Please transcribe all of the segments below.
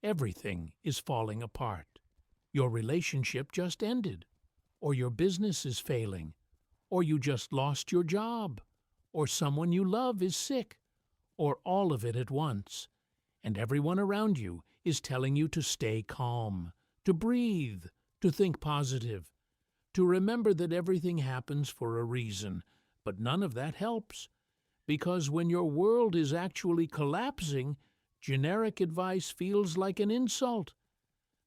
everything is falling apart. Your relationship just ended, or your business is failing, or you just lost your job, or someone you love is sick, or all of it at once. And everyone around you is telling you to stay calm, to breathe, to think positive, to remember that everything happens for a reason. But none of that helps, because when your world is actually collapsing, generic advice feels like an insult.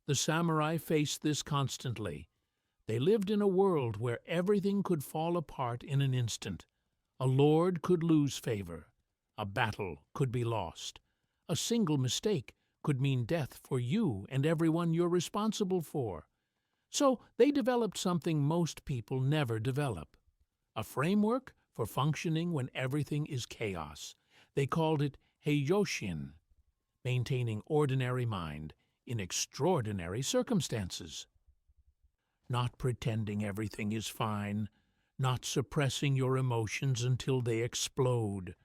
The samurai faced this constantly. They lived in a world where everything could fall apart in an instant. A lord could lose favor. A battle could be lost. A single mistake could mean death for you and everyone you're responsible for. So they developed something most people never develop: a framework for functioning when everything is chaos. They called it Heiyoshin, maintaining ordinary mind in extraordinary circumstances. Not pretending everything is fine, not suppressing your emotions until they explode,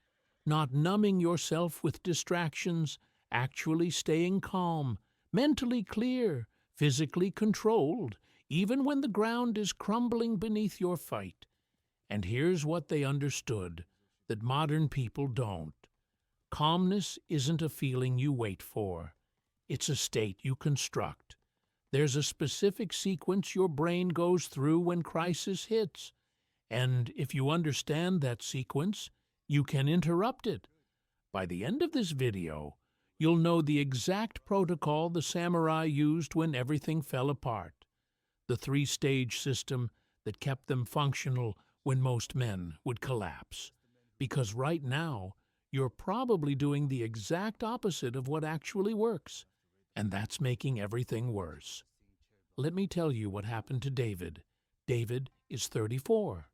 not numbing yourself with distractions, actually staying calm, mentally clear, physically controlled, even when the ground is crumbling beneath your fight. And here's what they understood that modern people don't. Calmness isn't a feeling you wait for. It's a state you construct. There's a specific sequence your brain goes through when crisis hits. And if you understand that sequence, you can interrupt it. By the end of this video, you'll know the exact protocol the samurai used when everything fell apart. The three-stage system that kept them functional when most men would collapse. Because right now, you're probably doing the exact opposite of what actually works, and that's making everything worse. Let me tell you what happened to David. David is 34.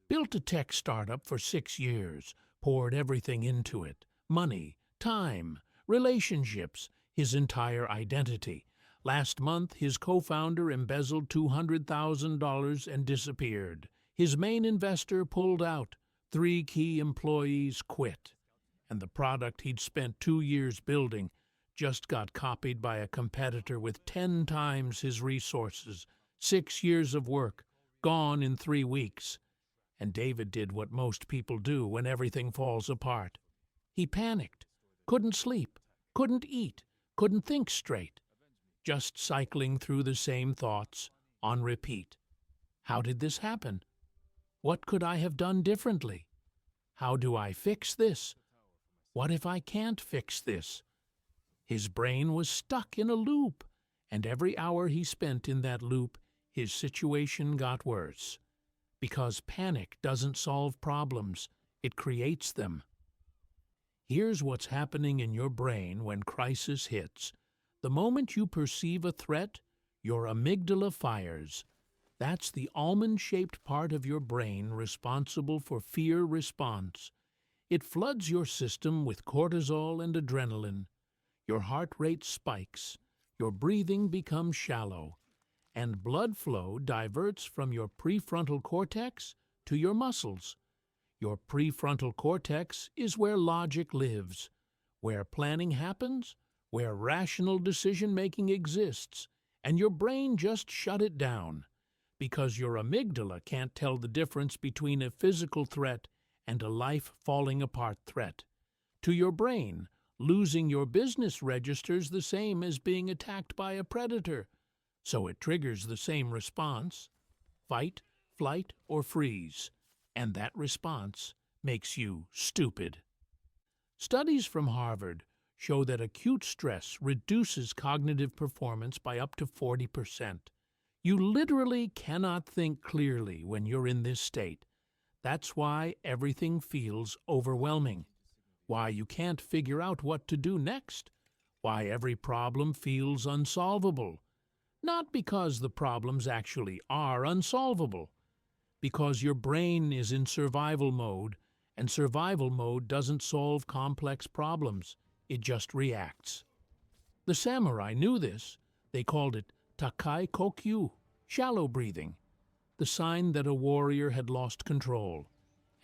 Built a tech startup for 6 years, poured everything into it: money, time, relationships, his entire identity. Last month, his co-founder embezzled $200,000 and disappeared. His main investor pulled out. 3 key employees quit. And the product he'd spent 2 years building just got copied by a competitor with 10 times his resources. 6 years of work, gone in 3 weeks. And David did what most people do when everything falls apart. He panicked, couldn't sleep, couldn't eat, couldn't think straight, just cycling through the same thoughts on repeat. How did this happen? What could I have done differently? How do I fix this? What if I can't fix this? His brain was stuck in a loop, and every hour he spent in that loop, his situation got worse. Because panic doesn't solve problems, it creates them. Here's what's happening in your brain when crisis hits. The moment you perceive a threat, your amygdala fires. That's the almond-shaped part of your brain responsible for fear response. It floods your system with cortisol and adrenaline. Your heart rate spikes, your breathing becomes shallow, and blood flow diverts from your prefrontal cortex to your muscles. Your prefrontal cortex is where logic lives, where planning happens, where rational decision-making exists, and your brain just shut it down, because your amygdala can't tell the difference between a physical threat and a life-falling-apart threat. To your brain, losing your business registers the same as being attacked by a predator, so it triggers the same response: fight, flight, or freeze, and that response makes you stupid. Studies from Harvard show that acute stress reduces cognitive performance by up to 40%. You literally cannot think clearly when you're in this state. That's why everything feels overwhelming, why you can't figure out what to do next, why every problem feels unsolvable. Not because the problems actually are unsolvable, because your brain is in survival mode, and survival mode doesn't solve complex problems, it just reacts. The samurai knew this. They called it Takai Kokyu, shallow breathing, the sign that a warrior had lost control.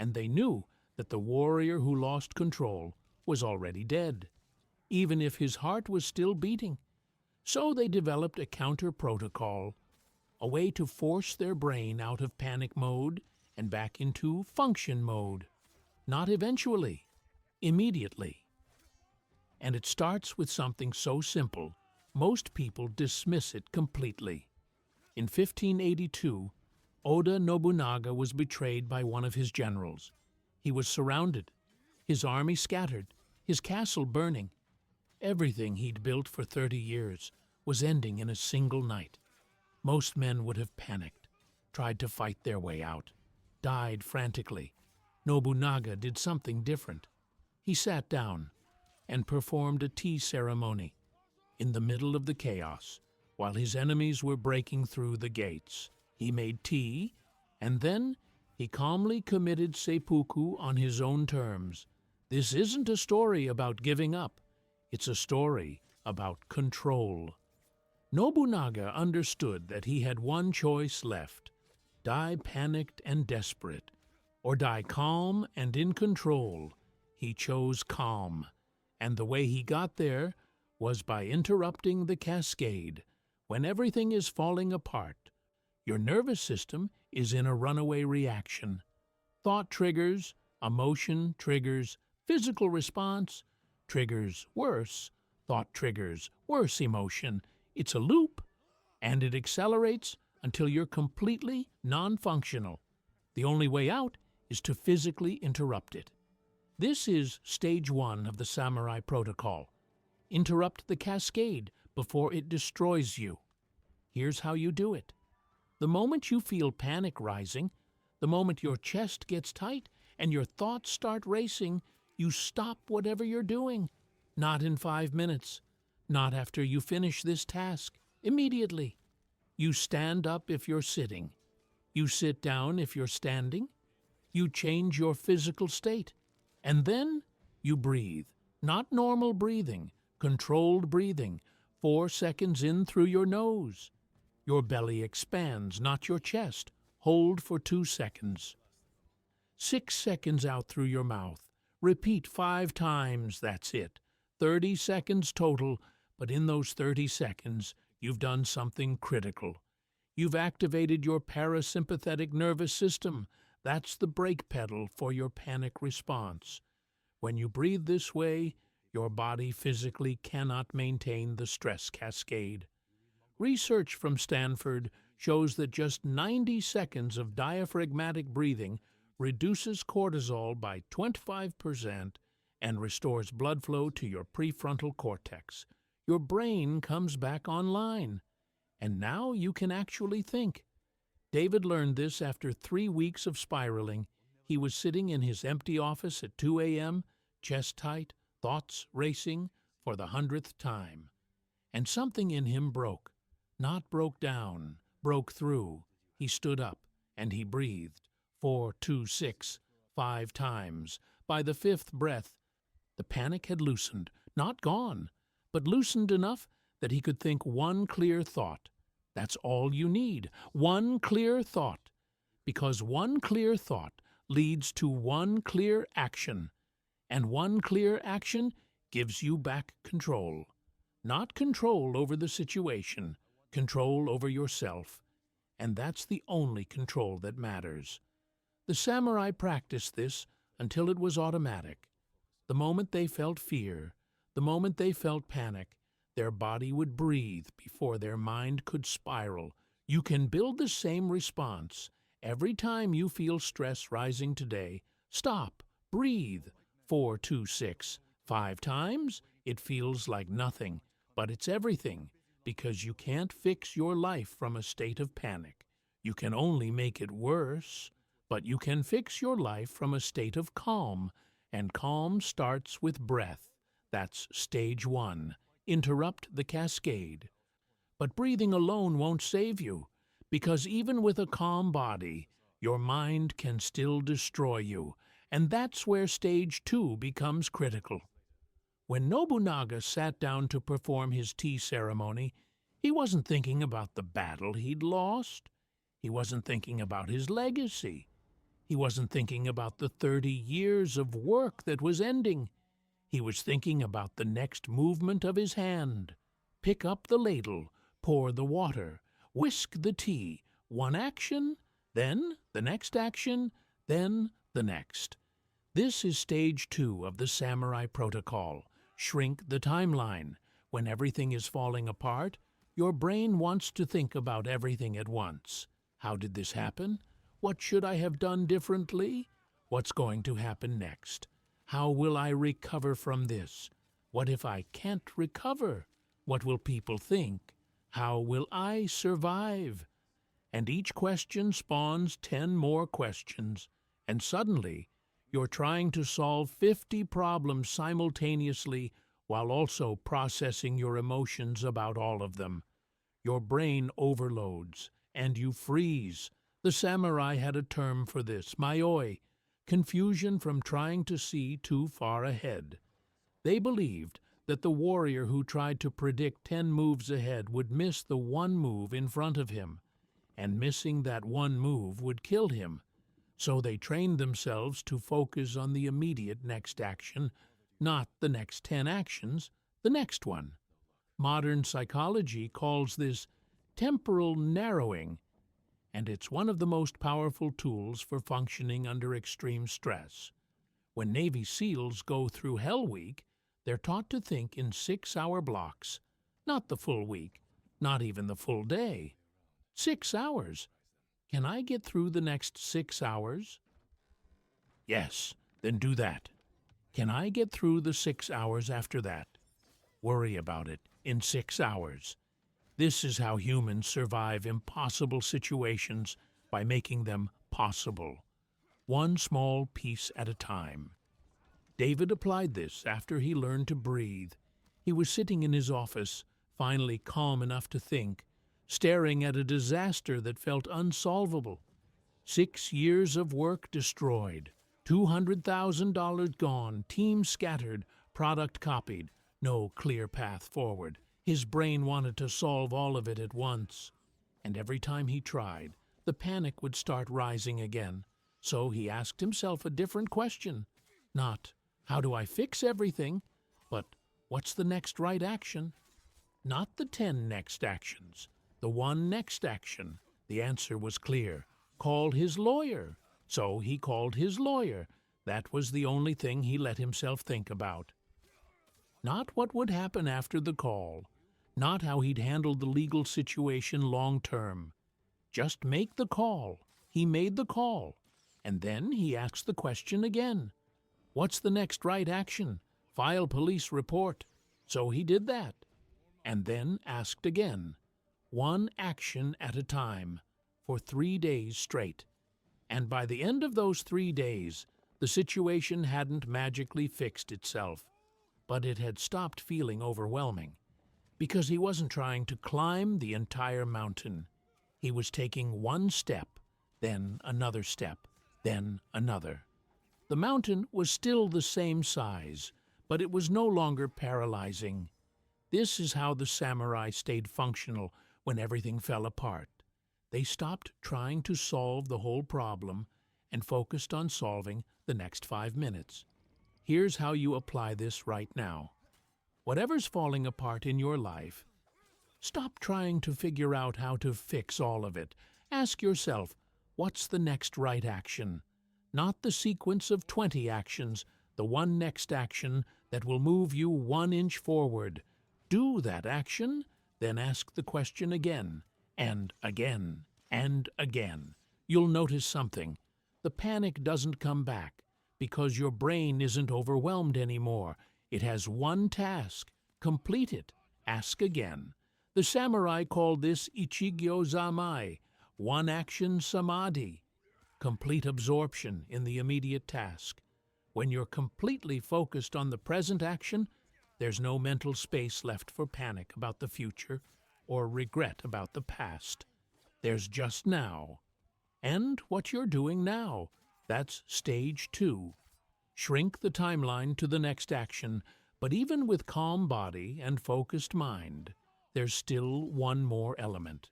And they knew that the warrior who lost control was already dead. even if his heart was still beating. So they developed a counter-protocol, a way to force their brain out of panic mode and back into function mode. Not eventually, immediately. And it starts with something so simple, most people dismiss it completely. In 1582, Oda Nobunaga was betrayed by one of his generals. He was surrounded, his army scattered, his castle burning. Everything he'd built for 30 years was ending in a single night. Most men would have panicked, tried to fight their way out, died frantically. Nobunaga did something different. He sat down and performed a tea ceremony in the middle of the chaos while his enemies were breaking through the gates. He made tea, and then he calmly committed seppuku on his own terms. This isn't a story about giving up. It's a story about control. Nobunaga understood that he had one choice left: die panicked and desperate, or die calm and in control. He chose calm, and the way he got there was by interrupting the cascade. When everything is falling apart, your nervous system is in a runaway reaction. Thought triggers, emotion triggers, physical response triggers worse, thought triggers worse emotion. It's a loop, and it accelerates until you're completely non-functional. The only way out is to physically interrupt it. This is stage 1 of the Samurai Protocol. Interrupt the cascade before it destroys you. Here's how you do it. The moment you feel panic rising, the moment your chest gets tight and your thoughts start racing, you stop whatever you're doing. Not in 5 minutes. Not after you finish this task. Immediately. You stand up if you're sitting. You sit down if you're standing. You change your physical state. And then you breathe. Not normal breathing, controlled breathing. 4 seconds in through your nose. Your belly expands, not your chest. Hold for 2 seconds. 6 seconds out through your mouth. Repeat 5 times, that's it. 30 seconds total, but in those 30 seconds, you've done something critical. You've activated your parasympathetic nervous system. That's the brake pedal for your panic response. When you breathe this way, your body physically cannot maintain the stress cascade. Research from Stanford shows that just 90 seconds of diaphragmatic breathing reduces cortisol by 25% and restores blood flow to your prefrontal cortex. Your brain comes back online. And now you can actually think. David learned this after 3 weeks of spiraling. He was sitting in his empty office at 2 a.m., chest tight, thoughts racing for the 100th time. And something in him broke. Not broke down, broke through. He stood up, and he breathed. 4, 2, 6, 5 times. By the 5th breath, the panic had loosened, not gone, but loosened enough that he could think one clear thought. That's all you need, one clear thought. Because one clear thought leads to one clear action, and one clear action gives you back control. Not control over the situation, control over yourself. And that's the only control that matters. The samurai practiced this until it was automatic. The moment they felt fear, the moment they felt panic, their body would breathe before their mind could spiral. You can build the same response. Every time you feel stress rising today, stop, breathe. 4, 2, 6, 5 times. It feels like nothing, but it's everything, because you can't fix your life from a state of panic. You can only make it worse, but you can fix your life from a state of calm, and calm starts with breath. That's stage 1. Interrupt the cascade. But breathing alone won't save you, because even with a calm body, your mind can still destroy you, and that's where stage 2 becomes critical. When Nobunaga sat down to perform his tea ceremony, he wasn't thinking about the battle he'd lost. He wasn't thinking about his legacy. He wasn't thinking about the 30 years of work that was ending. He was thinking about the next movement of his hand. Pick up the ladle, pour the water, whisk the tea. One action, then the next action, then the next. This is stage 2 of the Samurai Protocol. Shrink the timeline. When everything is falling apart, your brain wants to think about everything at once. How did this happen? What should I have done differently? What's going to happen next? How will I recover from this? What if I can't recover? What will people think? How will I survive? And each question spawns 10 more questions, and suddenly you're trying to solve 50 problems simultaneously while also processing your emotions about all of them. Your brain overloads, and you freeze. The samurai had a term for this, mayoi, confusion from trying to see too far ahead. They believed that the warrior who tried to predict 10 moves ahead would miss the one move in front of him, and missing that one move would kill him. So they trained themselves to focus on the immediate next action, not the next 10 actions, the next one. Modern psychology calls this temporal narrowing, and it's one of the most powerful tools for functioning under extreme stress. When Navy SEALs go through Hell Week, they're taught to think in 6-hour blocks, not the full week, not even the full day. 6 hours. Can I get through the next 6 hours? Yes, then do that. Can I get through the 6 hours after that? Worry about it in 6 hours. This is how humans survive impossible situations, by making them possible, one small piece at a time. David applied this after he learned to breathe. He was sitting in his office, finally calm enough to think, staring at a disaster that felt unsolvable. 6 years of work destroyed, $200,000 gone, team scattered, product copied, no clear path forward. His brain wanted to solve all of it at once, and every time he tried, the panic would start rising again. So he asked himself a different question. Not, how do I fix everything? But, what's the next right action? Not the 10 next actions, the one next action. The answer was clear. Call his lawyer. So he called his lawyer. That was the only thing he let himself think about. Not what would happen after the call, not how he'd handle the legal situation long term. Just make the call. He made the call. And then he asked the question again. What's the next right action? File police report. So he did that. And then asked again. One action at a time, for 3 days straight. And by the end of those 3 days, the situation hadn't magically fixed itself, but it had stopped feeling overwhelming, because he wasn't trying to climb the entire mountain. He was taking one step, then another step, then another. The mountain was still the same size, but it was no longer paralyzing. This is how the samurai stayed functional when everything fell apart. They stopped trying to solve the whole problem and focused on solving the next 5 minutes. Here's how you apply this right now. Whatever's falling apart in your life, stop trying to figure out how to fix all of it. Ask yourself, what's the next right action? Not the sequence of 20 actions, the one next action that will move you 1 inch forward. Do that action, then ask the question again, and again, and again. You'll notice something. The panic doesn't come back, because your brain isn't overwhelmed anymore. It has one task. Complete it. Ask again. The samurai called this Ichigyo Zamai, one action samadhi, complete absorption in the immediate task. When you're completely focused on the present action, there's no mental space left for panic about the future or regret about the past. There's just now. And what you're doing now. That's stage 2. Shrink the timeline to the next action, but even with calm body and focused mind, there's still one more element.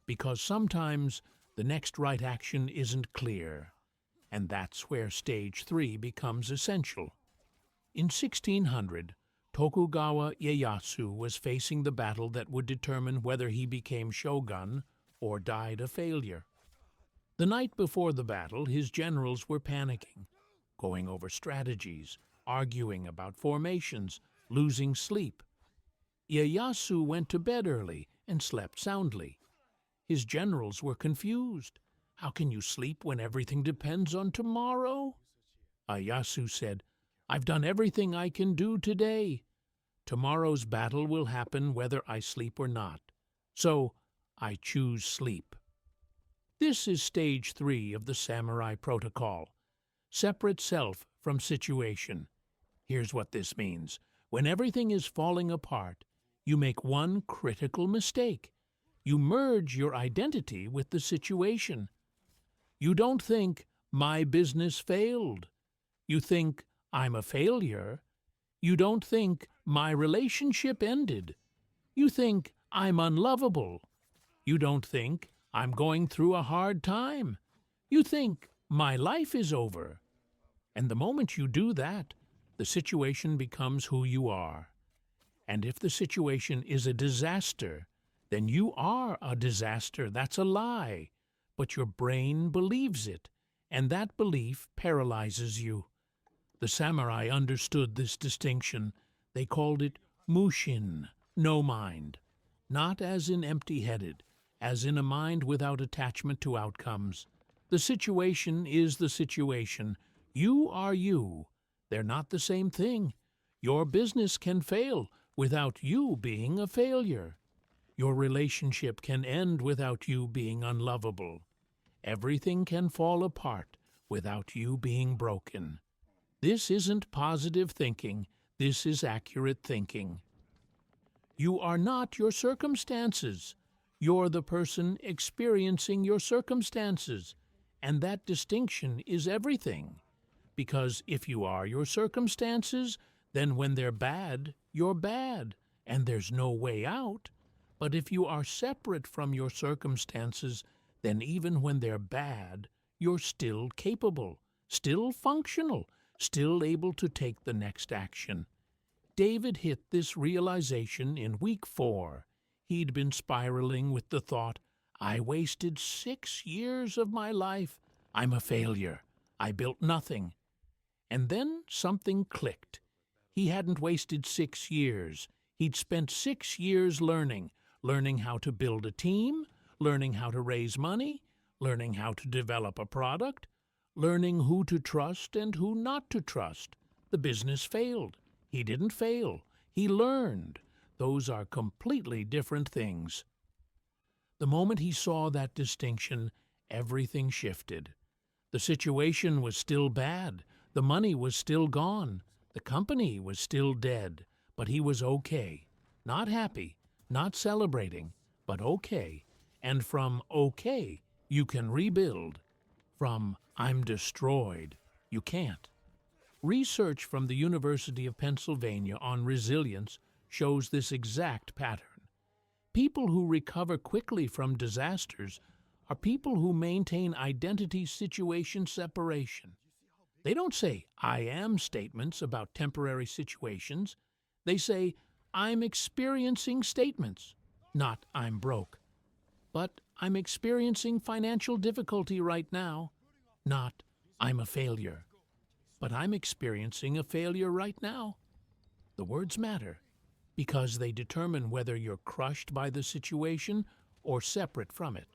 Because sometimes the next right action isn't clear, and that's where stage 3 becomes essential. In 1600, Tokugawa Ieyasu was facing the battle that would determine whether he became shogun or died a failure. The night before the battle, his generals were panicking, going over strategies, arguing about formations, losing sleep. Ieyasu went to bed early and slept soundly. His generals were confused. How can you sleep when everything depends on tomorrow? Ieyasu said, I've done everything I can do today. Tomorrow's battle will happen whether I sleep or not. So I choose sleep. This is stage 3 of the samurai protocol. Separate self from situation. Here's what this means. When everything is falling apart, you make one critical mistake. You merge your identity with the situation. You don't think, my business failed. You think, I'm a failure. You don't think, my relationship ended. You think, I'm unlovable. You don't think, I'm going through a hard time. You think, my life is over. And the moment you do that, the situation becomes who you are. And if the situation is a disaster, then you are a disaster. That's a lie. But your brain believes it, and that belief paralyzes you. The samurai understood this distinction. They called it mushin, no mind. Not as in empty-headed, as in a mind without attachment to outcomes. The situation is the situation. You are you. They're not the same thing. Your business can fail without you being a failure. Your relationship can end without you being unlovable. Everything can fall apart without you being broken. This isn't positive thinking. This is accurate thinking. You are not your circumstances. You're the person experiencing your circumstances. And that distinction is everything. Because if you are your circumstances, then when they're bad, you're bad, and there's no way out. But if you are separate from your circumstances, then even when they're bad, you're still capable, still functional, still able to take the next action. David hit this realization in week 4. He'd been spiraling with the thought, I wasted 6 years of my life. I'm a failure. I built nothing. And then something clicked. He hadn't wasted 6 years. He'd spent 6 years learning how to build a team, learning how to raise money, learning how to develop a product, learning who to trust and who not to trust. The business failed. He didn't fail. He learned. Those are completely different things. The moment he saw that distinction, everything shifted. The situation was still bad. The money was still gone. The company was still dead. But he was okay. Not happy, not celebrating, but okay. And from okay, you can rebuild. From I'm destroyed, you can't. Research from the University of Pennsylvania on resilience shows this exact pattern. People who recover quickly from disasters are people who maintain identity situation separation. They don't say I am statements about temporary situations. They say I'm experiencing statements, not I'm broke. But I'm experiencing financial difficulty right now, not I'm a failure. But I'm experiencing a failure right now. The words matter because they determine whether you're crushed by the situation or separate from it.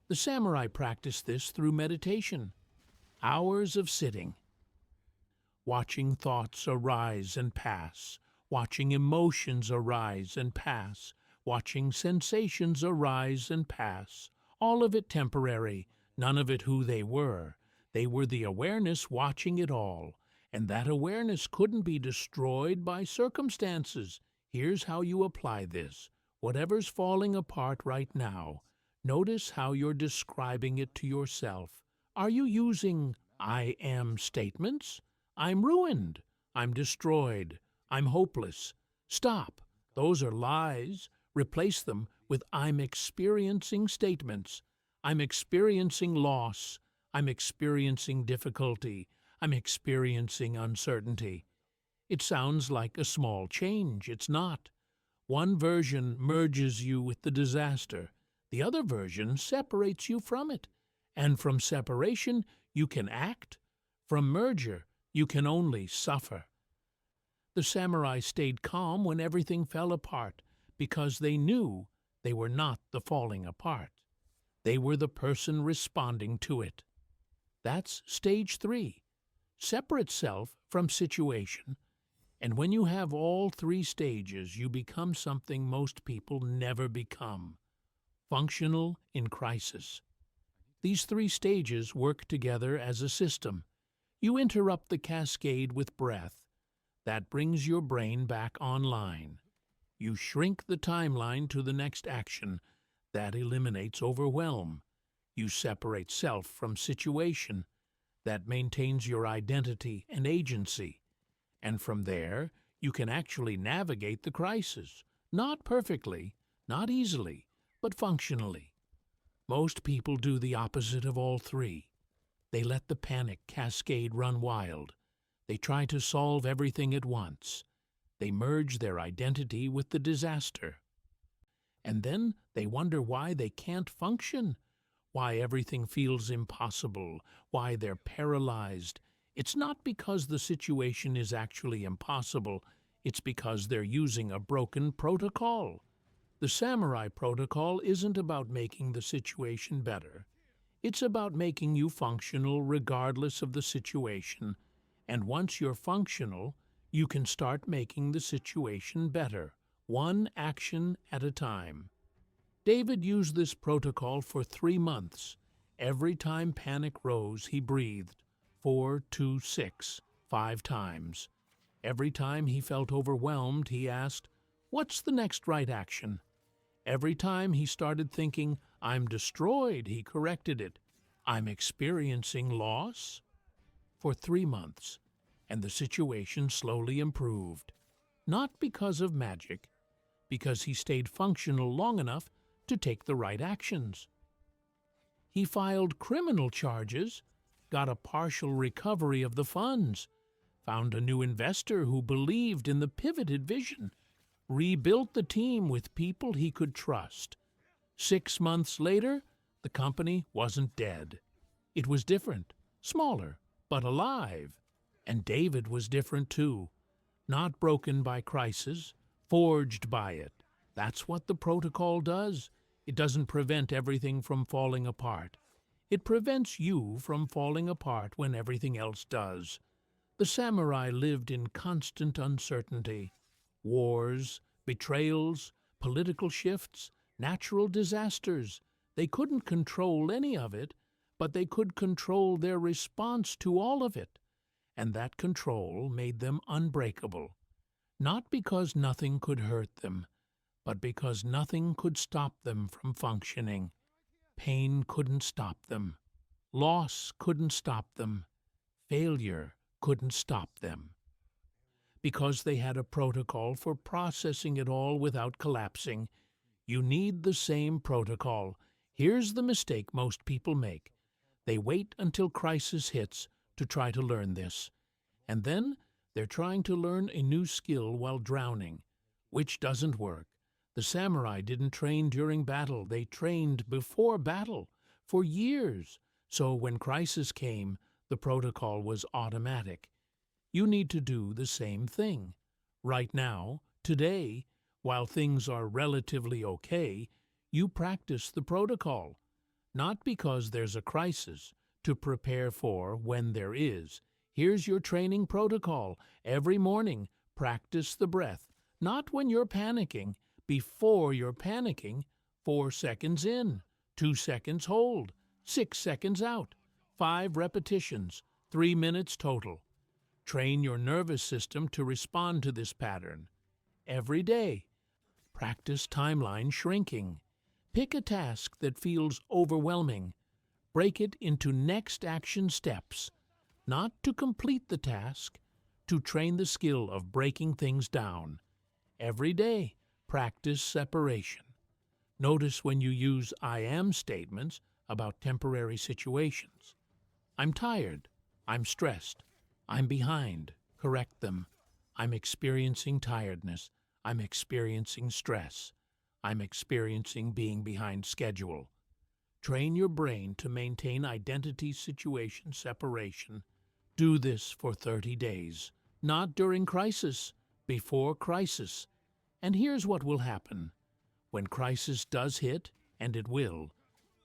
The samurai practiced this through meditation, hours of sitting, watching thoughts arise and pass, watching emotions arise and pass, watching sensations arise and pass, all of it temporary, none of it who they were. They were the awareness watching it all, and that awareness couldn't be destroyed by circumstances. Here's how you apply this. Whatever's falling apart right now, notice how you're describing it to yourself. Are you using I am statements? I'm ruined. I'm destroyed. I'm hopeless. Stop. Those are lies. Replace them with I'm experiencing statements. I'm experiencing loss. I'm experiencing difficulty. I'm experiencing uncertainty. It sounds like a small change. It's not. One version merges you with the disaster. The other version separates you from it. And from separation, you can act. From merger, you can only suffer. The samurai stayed calm when everything fell apart because they knew they were not the falling apart. They were the person responding to it. That's stage 3. Separate self from situation. And when you have all 3 stages, you become something most people never become: functional in crisis. These 3 stages work together as a system. You interrupt the cascade with breath. That brings your brain back online. You shrink the timeline to the next action. That eliminates overwhelm. You separate self from situation. That maintains your identity and agency. And from there, you can actually navigate the crisis. Not perfectly, not easily, but functionally. Most people do the opposite of all 3. They let the panic cascade run wild. They try to solve everything at once. They merge their identity with the disaster. And then they wonder why they can't function, why everything feels impossible, why they're paralyzed. It's not because the situation is actually impossible. It's because they're using a broken protocol. The samurai protocol isn't about making the situation better. It's about making you functional regardless of the situation. And once you're functional, you can start making the situation better, one action at a time. David used this protocol for 3 months. Every time panic rose, he breathed 4, 2, 6, 5 times. Every time he felt overwhelmed, he asked, "What's the next right action?" Every time he started thinking, "I'm destroyed," he corrected it. "I'm experiencing loss." For 3 months, and the situation slowly improved. Not because of magic, because he stayed functional long enough to take the right actions. He filed criminal charges, got a partial recovery of the funds, found a new investor who believed in the pivoted vision, rebuilt the team with people he could trust. 6 months later, the company wasn't dead. It was different, smaller, but alive. And David was different too. Not broken by crisis, forged by it. That's what the protocol does. It doesn't prevent everything from falling apart. It prevents you from falling apart when everything else does. The samurai lived in constant uncertainty. Wars, betrayals, political shifts, natural disasters. They couldn't control any of it, but they could control their response to all of it. And that control made them unbreakable. Not because nothing could hurt them, but because nothing could stop them from functioning. Pain couldn't stop them. Loss couldn't stop them. Failure couldn't stop them. Because they had a protocol for processing it all without collapsing. You need the same protocol. Here's the mistake most people make. They wait until crisis hits to try to learn this. And then they're trying to learn a new skill while drowning, which doesn't work. The samurai didn't train during battle. They trained before battle for years. So when crisis came, the protocol was automatic. You need to do the same thing. Right now, today, while things are relatively okay, you practice the protocol. Not because there's a crisis, to prepare for when there is. Here's your training protocol. Every morning, practice the breath. Not when you're panicking, before you're panicking. 4 seconds in, 2 seconds hold, 6 seconds out, 5 repetitions, 3 minutes total. Train your nervous system to respond to this pattern. Every day, practice timeline shrinking. Pick a task that feels overwhelming. Break it into next action steps, not to complete the task, to train the skill of breaking things down. Every day, practice separation. Notice when you use I am statements about temporary situations. I'm tired. I'm stressed. I'm behind. Correct them. I'm experiencing tiredness. I'm experiencing stress. I'm experiencing being behind schedule. Train your brain to maintain identity situation separation. Do this for 30 days, not during crisis, before crisis. And here's what will happen. When crisis does hit, and it will,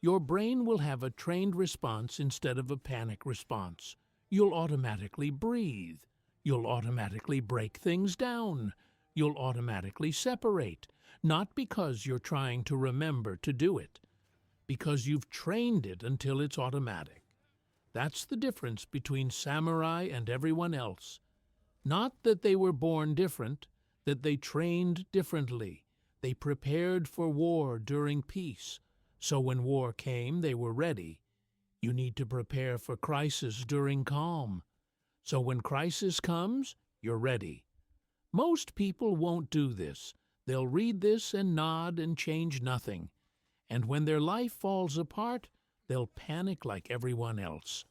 your brain will have a trained response instead of a panic response. You'll automatically breathe. You'll automatically break things down. You'll automatically separate, not because you're trying to remember to do it, because you've trained it until it's automatic. That's the difference between samurai and everyone else. Not that they were born different, that they trained differently. They prepared for war during peace, so when war came, they were ready. You need to prepare for crisis during calm, so when crisis comes, you're ready. Most people won't do this. They'll read this and nod and change nothing. And when their life falls apart, they'll panic like everyone else.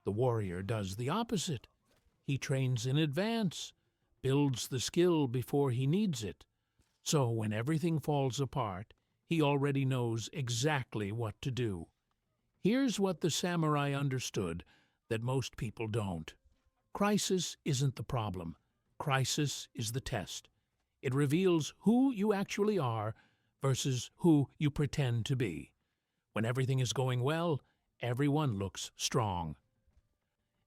The warrior does the opposite. He trains in advance, builds the skill before he needs it. So when everything falls apart, he already knows exactly what to do. Here's what the samurai understood that most people don't. Crisis isn't the problem. Crisis is the test. It reveals who you actually are versus who you pretend to be. When everything is going well, everyone looks strong.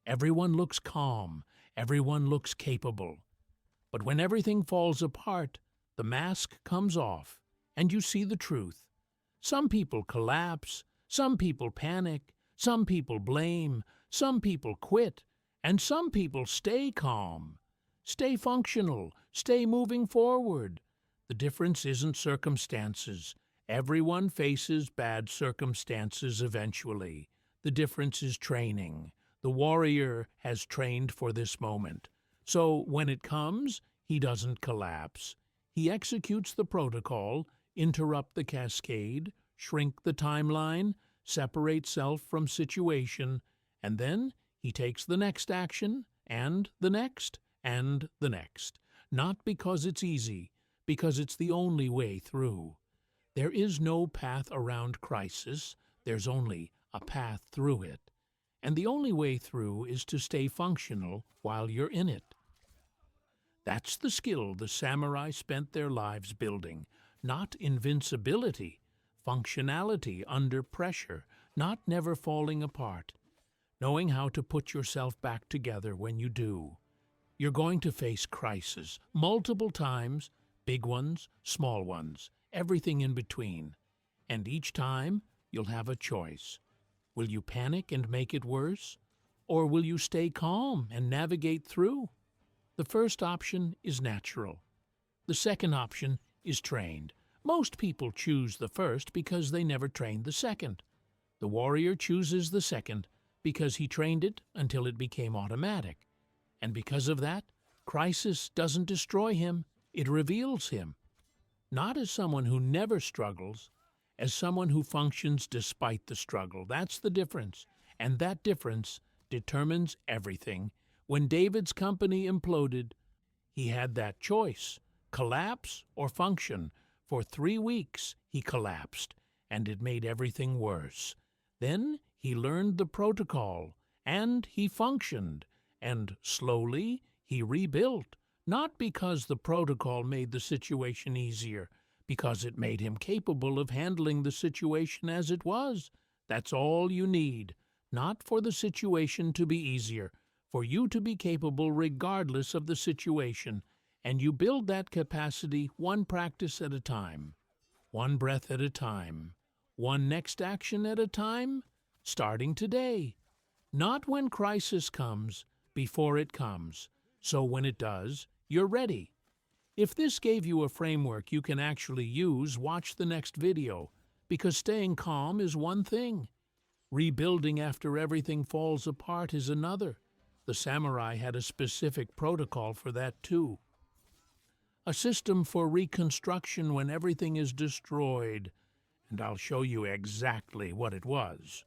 Everyone looks calm. Everyone looks capable. But when everything falls apart, the mask comes off, and you see the truth. Some people collapse, some people panic, some people blame, some people quit, and some people stay calm. Stay functional, stay moving forward. The difference isn't circumstances. Everyone faces bad circumstances eventually. The difference is training. The warrior has trained for this moment. So when it comes, he doesn't collapse. He executes the protocol, interrupt the cascade, shrink the timeline, separate self from situation, and then he takes the next action, and the next, and the next. Not because it's easy, because it's the only way through. There is no path around crisis, there's only a path through it. And the only way through is to stay functional while you're in it. That's the skill the samurai spent their lives building. Not invincibility, functionality under pressure, not never falling apart. Knowing how to put yourself back together when you do. You're going to face crises multiple times, big ones, small ones, everything in between. And each time, you'll have a choice. Will you panic and make it worse? Or will you stay calm and navigate through? The first option is natural. The second option is trained. Most people choose the first because they never trained the second. The warrior chooses the second because he trained it until it became automatic. And because of that, crisis doesn't destroy him, it reveals him. Not as someone who never struggles, as someone who functions despite the struggle. That's the difference. And that difference determines everything. When David's company imploded, he had that choice, collapse or function. For 3 weeks, he collapsed, and it made everything worse. Then he learned the protocol, and he functioned, and slowly he rebuilt, not because the protocol made the situation easier, because it made him capable of handling the situation as it was. That's all you need, not for the situation to be easier, for you to be capable regardless of the situation, and you build that capacity one practice at a time, one breath at a time, one next action at a time, starting today. Not when crisis comes, before it comes, so when it does, you're ready. If this gave you a framework you can actually use, watch the next video, because staying calm is one thing. Rebuilding after everything falls apart is another. The samurai had a specific protocol for that too. A system for reconstruction when everything is destroyed, and I'll show you exactly what it was.